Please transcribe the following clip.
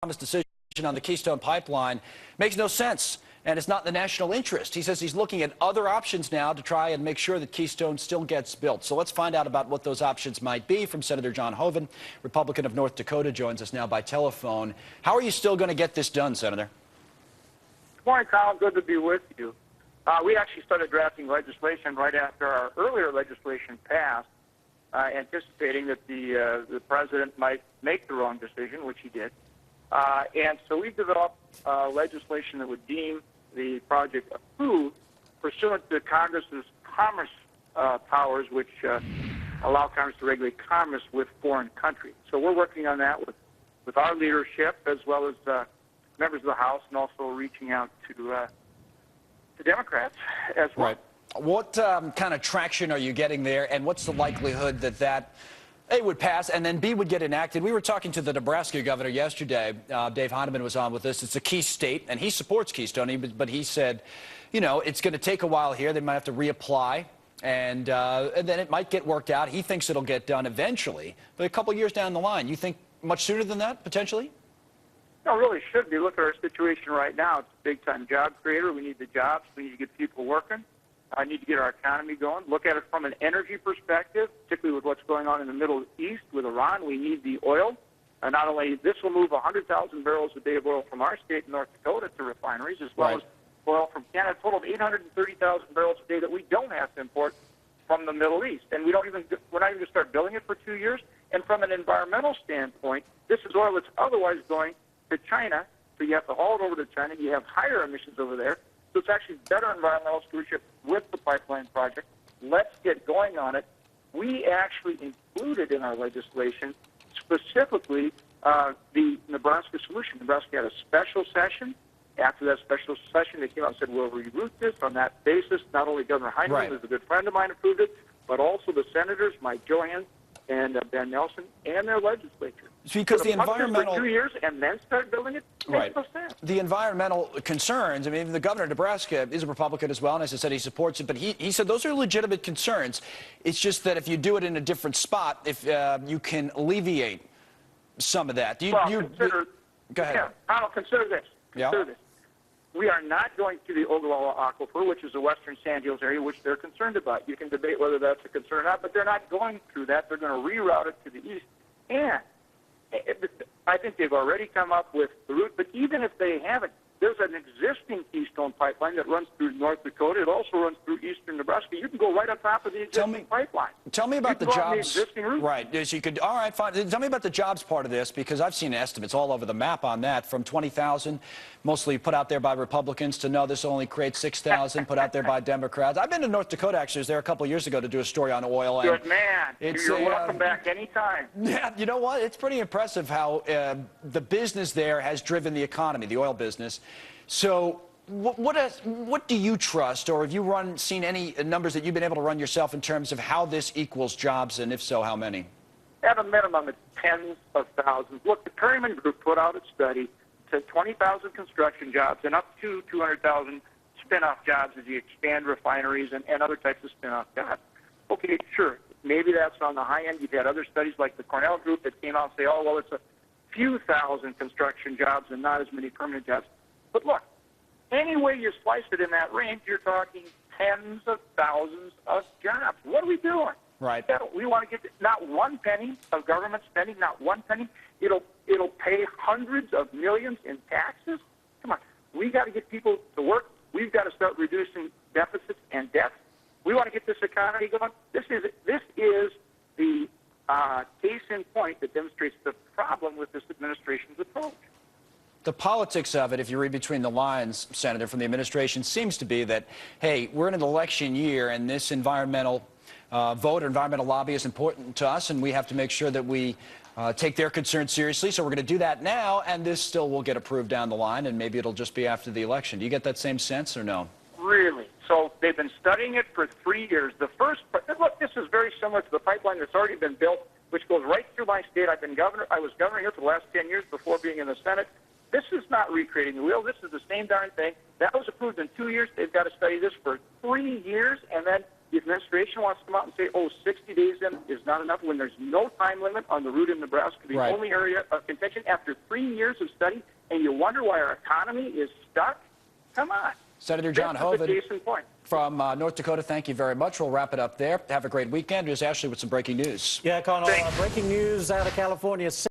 Obama's decision on the Keystone Pipeline makes no sense, and it's not in the national interest. He says he's looking at other options now to try and make sure that Keystone still gets built. So let's find out about what those options might be from Senator John Hoeven, Republican of North Dakota, joins us now by telephone. How are you still going to get this done, Senator? Good morning, Colin. Good to be with you. We actually started drafting legislation right after our earlier legislation passed, anticipating that the president might make the wrong decision, which he did. And so we developed legislation that would deem the project approved pursuant to Congress's commerce powers, which allow Congress to regulate commerce with foreign countries. So we're working on that with our leadership as well as members of the House, and also reaching out to Democrats as well. Right. What kind of traction are you getting there, and what's the likelihood that A, would pass, and then B, would get enacted? We were talking to the Nebraska governor yesterday. Dave Hoeven was on with us. It's a key state, and he supports Keystone, but he said, you know, it's going to take a while here. They might have to reapply, and then it might get worked out. He thinks it'll get done eventually, but a couple years down the line. You think much sooner than that, potentially? No, it really should be. Look at our situation right now. It's a big-time job creator. We need the jobs. We need to get people working. I need to get our economy going. Look at it from an energy perspective, particularly with what's going on in the Middle East with Iran. We need the oil. And not only this will move 100,000 barrels a day of oil from our state, North Dakota, to refineries, as well as oil from Canada, a total of 830,000 barrels a day that we don't have to import from the Middle East. And we're not even going to start building it for 2 years. And from an environmental standpoint, this is oil that's otherwise going to China, so you have to haul it over to China. You have higher emissions over there. So it's actually better environmental stewardship with the pipeline project. Let's get going on it. We actually included in our legislation specifically the Nebraska solution. Nebraska had a special session. After that special session, they came out and said, we'll reroute this on that basis. Not only Governor Heineman, who's a good friend of mine, approved it, but also the senators, Mike Johann and Ben Nelson, and their legislature. Because the environmental for 2 years and then start building it makes no sense. The environmental concerns. I mean, the governor of Nebraska is a Republican as well, and as I said, he supports it. But he said those are legitimate concerns. It's just that if you do it in a different spot, if you can alleviate some of that. Go ahead. Yeah, I'll consider this. Consider this. We are not going to the Ogallala Aquifer, which is the western sand hills area, which they're concerned about. You can debate whether that's a concern or not, but they're not going through that. They're going to reroute it to the east. And I think they've already come up with the route, but even if they haven't, there's an existing Keystone pipeline that runs through North Dakota. It also runs through eastern Nebraska. You can go right on top of the existing pipeline. Tell me about the jobs. The existing route. Right. So you could. All right, fine. Tell me about the jobs part of this, because I've seen estimates all over the map on that, from 20,000, mostly put out there by Republicans, to no, this only creates 6,000, put out there by Democrats. I've been to North Dakota, actually. I was there a couple of years ago to do a story on oil. Good man. You're welcome back anytime. Yeah, you know what? It's pretty impressive how the business there has driven the economy, the oil business. So what do you trust, or have you seen any numbers that you've been able to run yourself in terms of how this equals jobs, and if so, how many? At a minimum, it's tens of thousands. Look, the Perryman Group put out a study to 20,000 construction jobs and up to 200,000 spin-off jobs as you expand refineries and other types of spin-off jobs. Okay, sure. Maybe that's on the high end. You've had other studies like the Cornell Group that came out and say, oh, well, it's a few thousand construction jobs and not as many permanent jobs. But look, any way you slice it in that range, you're talking tens of thousands of jobs. What are we doing? Right. We want to get not one penny of government spending, not one penny. It'll pay hundreds of millions in taxes. Come on, we got to get people to work. We've got to start reducing deficits and debts. We want to get this economy going. This is the case in point that demonstrates the problem with this administration's approach. The politics of it, if you read between the lines, Senator, from the administration, seems to be that, hey, we're in an election year, and this environmental vote or environmental lobby is important to us, and we have to make sure that we take their concerns seriously. So we're going to do that now, and this still will get approved down the line, and maybe it'll just be after the election. Do you get that same sense, or no? Really? So they've been studying it for 3 years. Look, this is very similar to the pipeline that's already been built, which goes right through my state. I was governor here for the last 10 years before being in the Senate. This is not recreating the wheel. This is the same darn thing. That was approved in 2 years. They've got to study this for 3 years, and then The administration wants to come out and say, oh, 60 days in is not enough when there's no time limit on the route in Nebraska, the Right. only area of contention after 3 years of study, and you wonder why our economy is stuck? Come on. Senator John This is the Hoeven case in point. from North Dakota, thank you very much. We'll wrap it up there. Have a great weekend. Here's Ashley with some breaking news. Yeah, Connell, Thanks. breaking news out of California.